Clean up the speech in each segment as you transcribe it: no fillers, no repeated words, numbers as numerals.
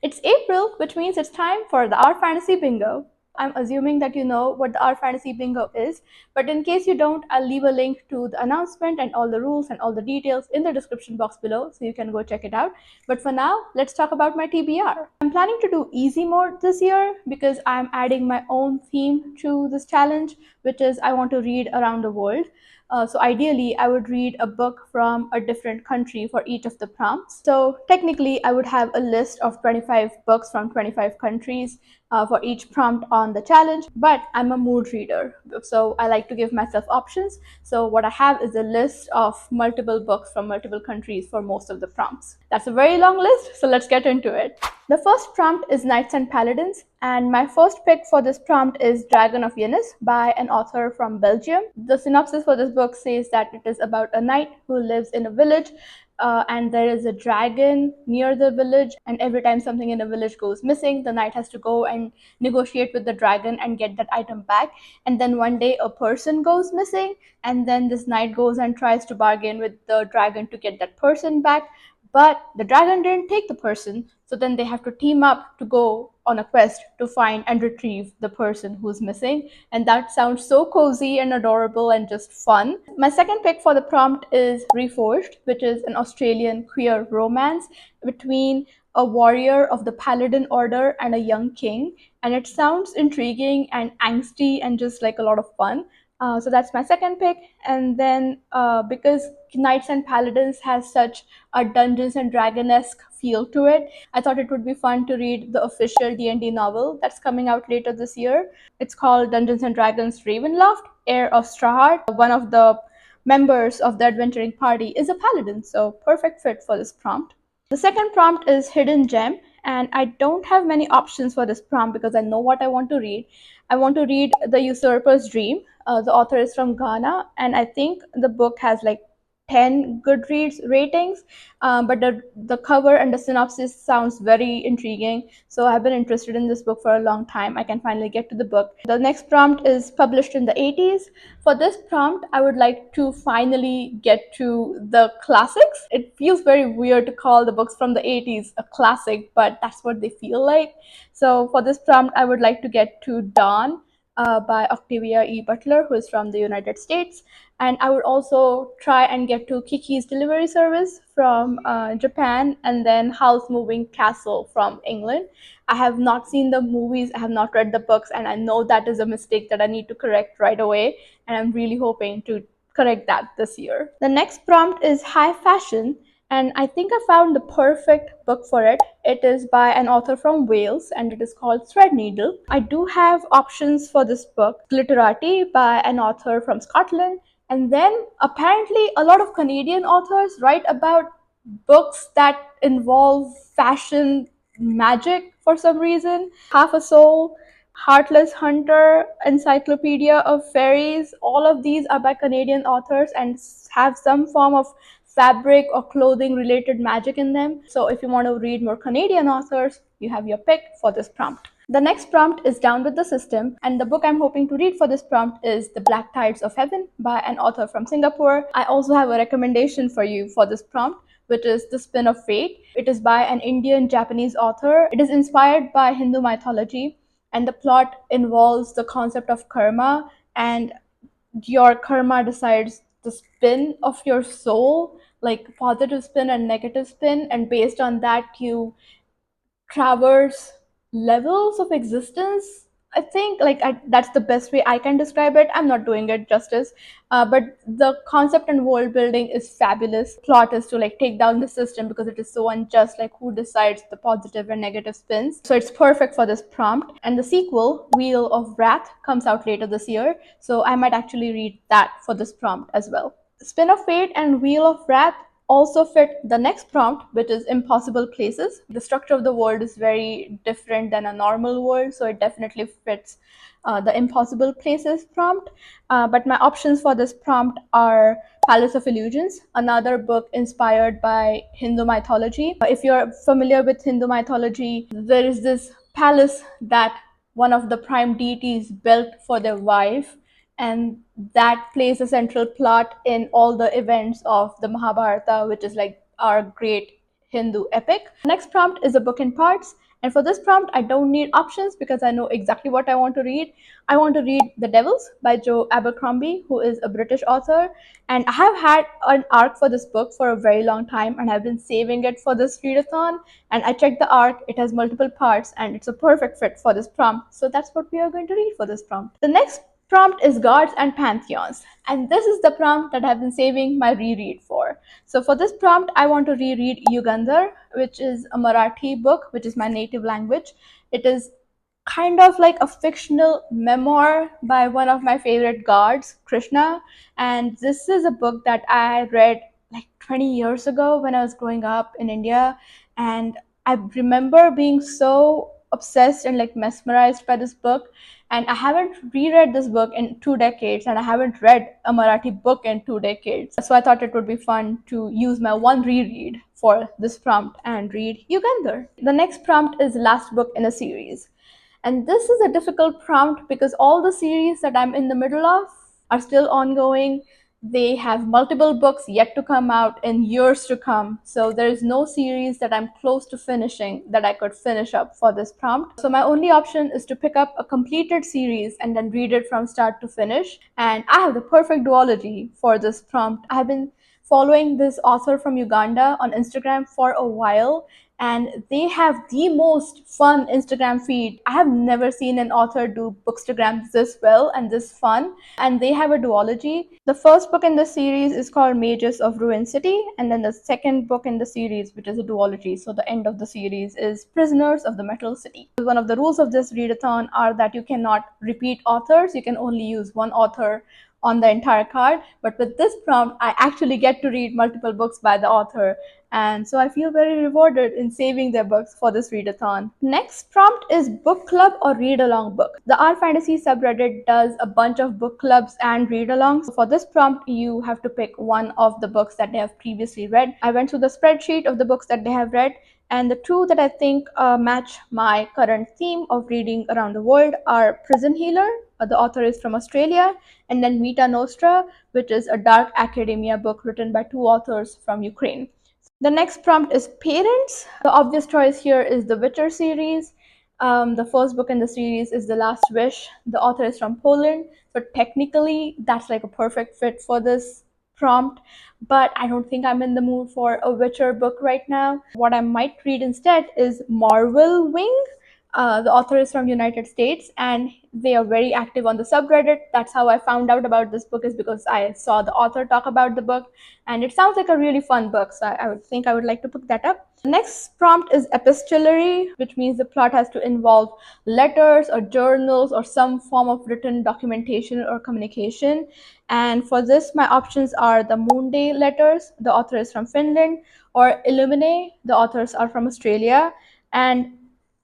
It's April, which means it's time for the Our Fantasy Bingo. I'm assuming that you know what the Our Fantasy Bingo is, but in case you don't, I'll leave a link to the announcement and all the rules and all the details in the description box below so you can go check it out. But for now, let's talk about my TBR. I'm planning to do easy mode this year because I'm adding my own theme to this challenge, which is I want to read around the world. So ideally, I would read a book from a different country for each of the prompts. So technically, I would have a list of 25 books from 25 countries for each prompt on the challenge, but I'm a mood reader, so I like to give myself options. So what I have is a list of multiple books from multiple countries for most of the prompts. That's a very long list, so let's get into it. The first prompt is Knights and Paladins, and my first pick for this prompt is Dragon of Venice by an author from Belgium. The synopsis for this book says that it is about a knight who lives in a village and there is a dragon near the village, and every time something in a village goes missing, the knight has to go and negotiate with the dragon and get that item back. And then one day a person goes missing, and then this knight goes and tries to bargain with the dragon to get that person back, but the dragon didn't take the person, so then they have to team up to go on a quest to find and retrieve the person who's missing. And that sounds so cozy and adorable and just fun. My second pick for the prompt is Reforged, which is an Australian queer romance between a warrior of the Paladin Order and a young king. And it sounds intriguing and angsty and just like a lot of fun. So that's my second pick. And then because Knights and Paladins has such a Dungeons and Dragon-esque feel to it, I thought it would be fun to read the official D&D novel that's coming out later this year. It's called Dungeons and Dragons Ravenloft, Heir of Strahd. One of the members of the adventuring party is a paladin, so perfect fit for this prompt. The second prompt is Hidden Gem, and I don't have many options for this prompt because I know what I want to read. I want to read The Usurper's Dream. The author is from Ghana, and I think the book has like 10 Goodreads ratings, but the cover and the synopsis sounds very intriguing. So I've been interested in this book for a long time. I can finally get to the book. The next prompt is published in the 80s. For this prompt, I would like to finally get to the classics. It feels very weird to call the books from the 80s a classic, but that's what they feel like. So for this prompt, I would like to get to Dawn by Octavia E. Butler, who is from the United States. And I would also try and get to Kiki's Delivery Service from Japan, and then House Moving Castle from England. I have not seen the movies, I have not read the books, and I know that is a mistake that I need to correct right away. And I'm really hoping to correct that this year. The next prompt is High Fashion, and I think I found the perfect book for it. It is by an author from Wales and it is called Threadneedle. I do have options for this book: Glitterati by an author from Scotland, and then apparently a lot of Canadian authors write about books that involve fashion magic for some reason. Half a Soul, Heartless Hunter, Encyclopedia of Fairies, all of these are by Canadian authors and have some form of fabric or clothing related magic in them. So if you want to read more Canadian authors, you have your pick for this prompt. The next prompt is Down with the System, and the book I'm hoping to read for this prompt is The Black Tides of Heaven by an author from Singapore. I also have a recommendation for you for this prompt, which is The Spin of Fate. It is by an Indian Japanese author. It is inspired by Hindu mythology, and the plot involves the concept of karma, and your karma decides the spin of your soul, like positive spin and negative spin, and based on that you traverse levels of existence. I think that's the best way I can describe it. I'm not doing it justice, but the concept and world building is fabulous. Plot is to like take down the system because it is so unjust, like who decides the positive and negative spins. So it's perfect for this prompt. And the sequel, Wheel of Wrath, comes out later this year, so I might actually read that for this prompt as well. Spin of Fate and Wheel of Wrath also fit the next prompt, which is Impossible Places. The structure of the world is very different than a normal world, so it definitely fits the Impossible Places prompt. But my options for this prompt are Palace of Illusions, another book inspired by Hindu mythology. If you're familiar with Hindu mythology, there is this palace that one of the prime deities built for their wife, and that plays a central plot in all the events of the Mahabharata, which is like our great Hindu epic. Next prompt is A Book in Parts, And for this prompt, I don't need options because I know exactly what I want to read. I want to read The Devils by Joe Abercrombie, who is a British author. And I have had an arc for this book for a very long time, and I've been saving it for this readathon. And I checked the arc, it has multiple parts, and it's a perfect fit for this prompt. So that's what we are going to read for this prompt. The next prompt is Gods and Pantheons. And this is the prompt that I've been saving my reread for. So for this prompt, I want to reread Yugandhar, which is a Marathi book, which is my native language. It is kind of like a fictional memoir by one of my favorite gods, Krishna. And this is a book that I read like 20 years ago when I was growing up in India. And I remember being so obsessed and like mesmerized by this book. And I haven't reread this book in 2 decades, and I haven't read a Marathi book in 2 decades. So I thought it would be fun to use my one reread for this prompt and read Yugandhar. The next prompt is Last Book in a Series. And this is a difficult prompt because all the series that I'm in the middle of are still ongoing. They have multiple books yet to come out in years to come. So there is no series that I'm close to finishing that I could finish up for this prompt. So my only option is to pick up a completed series and then read it from start to finish. And I have the perfect duology for this prompt. I've been following this author from Uganda on Instagram for a while, and they have the most fun Instagram feed. I have never seen an author do bookstagrams this well and this fun. And they have a duology. The first book in the series is called Mages of Ruin City, and then the second book in the series, which is a duology, so the end of the series, is Prisoners of the Metal City. One of the rules of this readathon are that you cannot repeat authors. You can only use one author on the entire card. But with this prompt, I actually get to read multiple books by the author. And so I feel very rewarded in saving their books for this readathon. Next prompt is book club or read along book. The R Fantasy subreddit does a bunch of book clubs and read alongs. So for this prompt, you have to pick one of the books that they have previously read. I went through the spreadsheet of the books that they have read, and the two that I think match my current theme of reading around the world are Prison Healer. The author is from Australia, and then Vita Nostra, which is a dark academia book written by two authors from Ukraine. The next prompt is Parents. The obvious choice here is the Witcher series. The first book in the series is The Last Wish. The author is from Poland, so technically that's like a perfect fit for this prompt, but I don't think I'm in the mood for a Witcher book right now. What I might read instead is Marvel Wing. The author is from United States, and they are very active on the subreddit. That's how I found out about this book, is because I saw the author talk about the book, and it sounds like a really fun book, so I would think I would like to pick that up. The next prompt is epistolary, which means the plot has to involve letters or journals or some form of written documentation or communication. And for this, my options are the Moonday letters, the author is from Finland, or Illumine, the authors are from Australia. And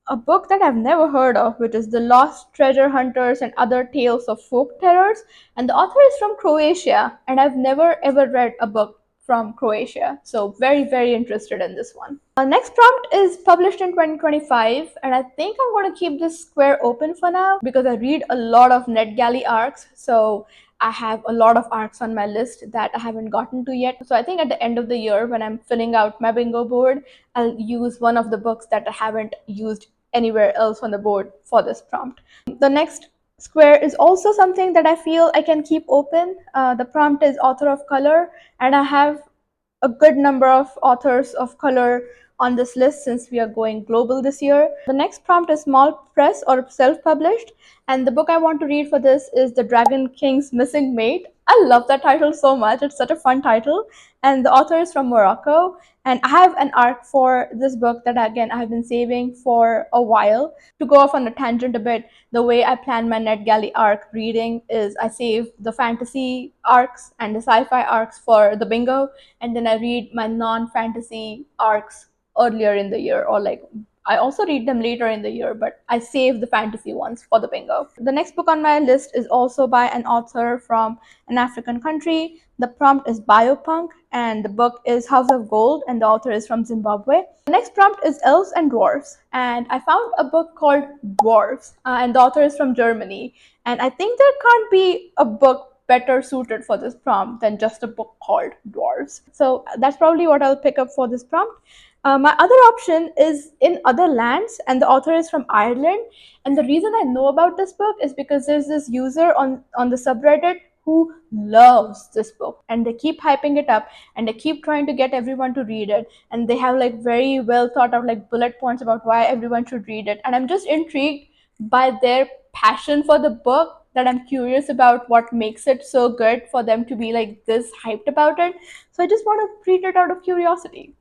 a book that I've never heard of, which is The Lost Treasure Hunters and Other Tales of Folk Terrors. And the author is from Croatia, and I've never ever read a book from Croatia. So very, very interested in this one. Our next prompt is published in 2025, and I think I'm going to keep this square open for now because I read a lot of NetGalley arcs. So I have a lot of arcs on my list that I haven't gotten to yet. So I think at the end of the year, when I'm filling out my bingo board, I'll use one of the books that I haven't used anywhere else on the board for this prompt. The next square is also something that I feel I can keep open. The prompt is author of color, and I have a good number of authors of color on this list since we are going global this year. The next prompt is small press or self-published, and the book I want to read for this is The Dragon King's Missing Mate. I love that title so much. It's such a fun title, and the author is from Morocco. And I have an arc for this book that again I have been saving for a while. To go off on a tangent a bit, the way I plan my NetGalley arc reading is I save the fantasy arcs and the sci-fi arcs for the bingo, and then I read my non-fantasy arcs earlier in the year, or like I also read them later in the year, but I save the fantasy ones for the bingo. The next book on my list is also by an author from an African country. The prompt is Biopunk, and the book is House of Gold, and the author is from Zimbabwe. The next prompt is Elves and Dwarves, and I found a book called Dwarves, and the author is from Germany. And I think there can't be a book better suited for this prompt than just a book called Dwarves. So that's probably what I'll pick up for this prompt. My other option is In Other Lands, and the author is from Ireland. And the reason I know about this book is because there's this user on the subreddit who loves this book, and they keep hyping it up, and they keep trying to get everyone to read it. And they have like very well thought out like bullet points about why everyone should read it. And I'm just intrigued by their passion for the book, that I'm curious about what makes it so good for them to be like this hyped about it. So I just want to read it out of curiosity.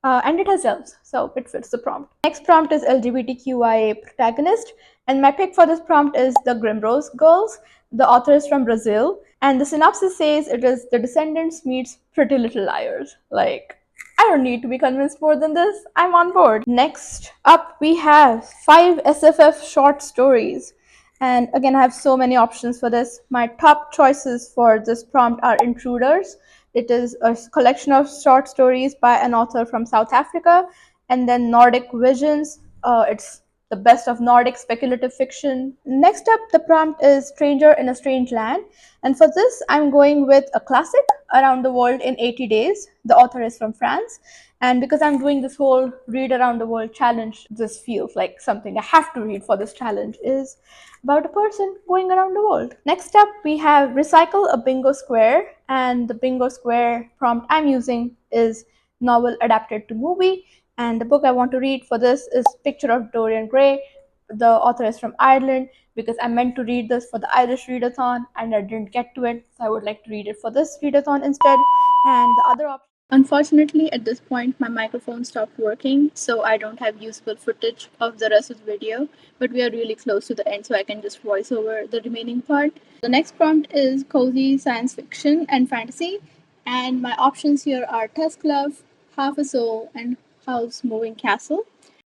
And it has elves, so it fits the prompt. Next prompt is LGBTQIA protagonist, and my pick for this prompt is The Grimrose Girls. The author is from Brazil, and the synopsis says it is The Descendants meets Pretty Little Liars. Like, I don't need to be convinced more than this. I'm on board. Next up, we have 5 SFF short stories. And again, I have so many options for this. My top choices for this prompt are Intruders. It is a collection of short stories by an author from South Africa. And then Nordic Visions. It's the best of Nordic speculative fiction. Next up, the prompt is Stranger in a Strange Land. And for this, I'm going with a classic, Around the World in 80 Days. The author is from France. And because I'm doing this whole read around the world challenge, this feels like something I have to read for this challenge, is about a person going around the world. Next up, we have Recycle a Bingo Square. And the Bingo Square prompt I'm using is novel adapted to movie. And the book I want to read for this is Picture of Dorian Gray. The author is from Ireland, because I meant to read this for the Irish readathon and I didn't get to it. So I would like to read it for this readathon instead. And the other option. Unfortunately, at this point, my microphone stopped working, so I don't have useful footage of the rest of the video, but we are really close to the end, so I can just voice over the remaining part. The next prompt is Cozy Science Fiction and Fantasy, and my options here are Tusk Love, Half a Soul, and House Moving Castle.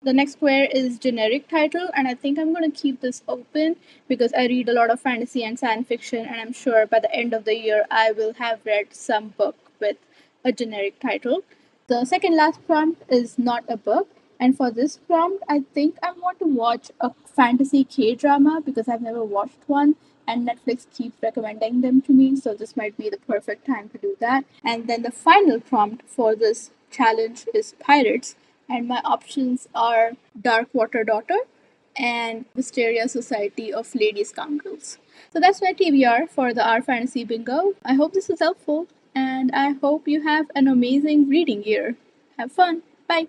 The next square is generic title, and I think I'm going to keep this open because I read a lot of fantasy and science fiction, and I'm sure by the end of the year I will have read some book with a generic title. The second last prompt is not a book, and for this prompt, I think I want to watch a fantasy K drama because I've never watched one, and Netflix keeps recommending them to me, so this might be the perfect time to do that. And then the final prompt for this challenge is Pirates, and my options are Darkwater Daughter and Wisteria Society of Lady Scoundrels. So that's my TBR for the R Fantasy Bingo. I hope this was helpful, and I hope you have an amazing reading year. Have fun. Bye.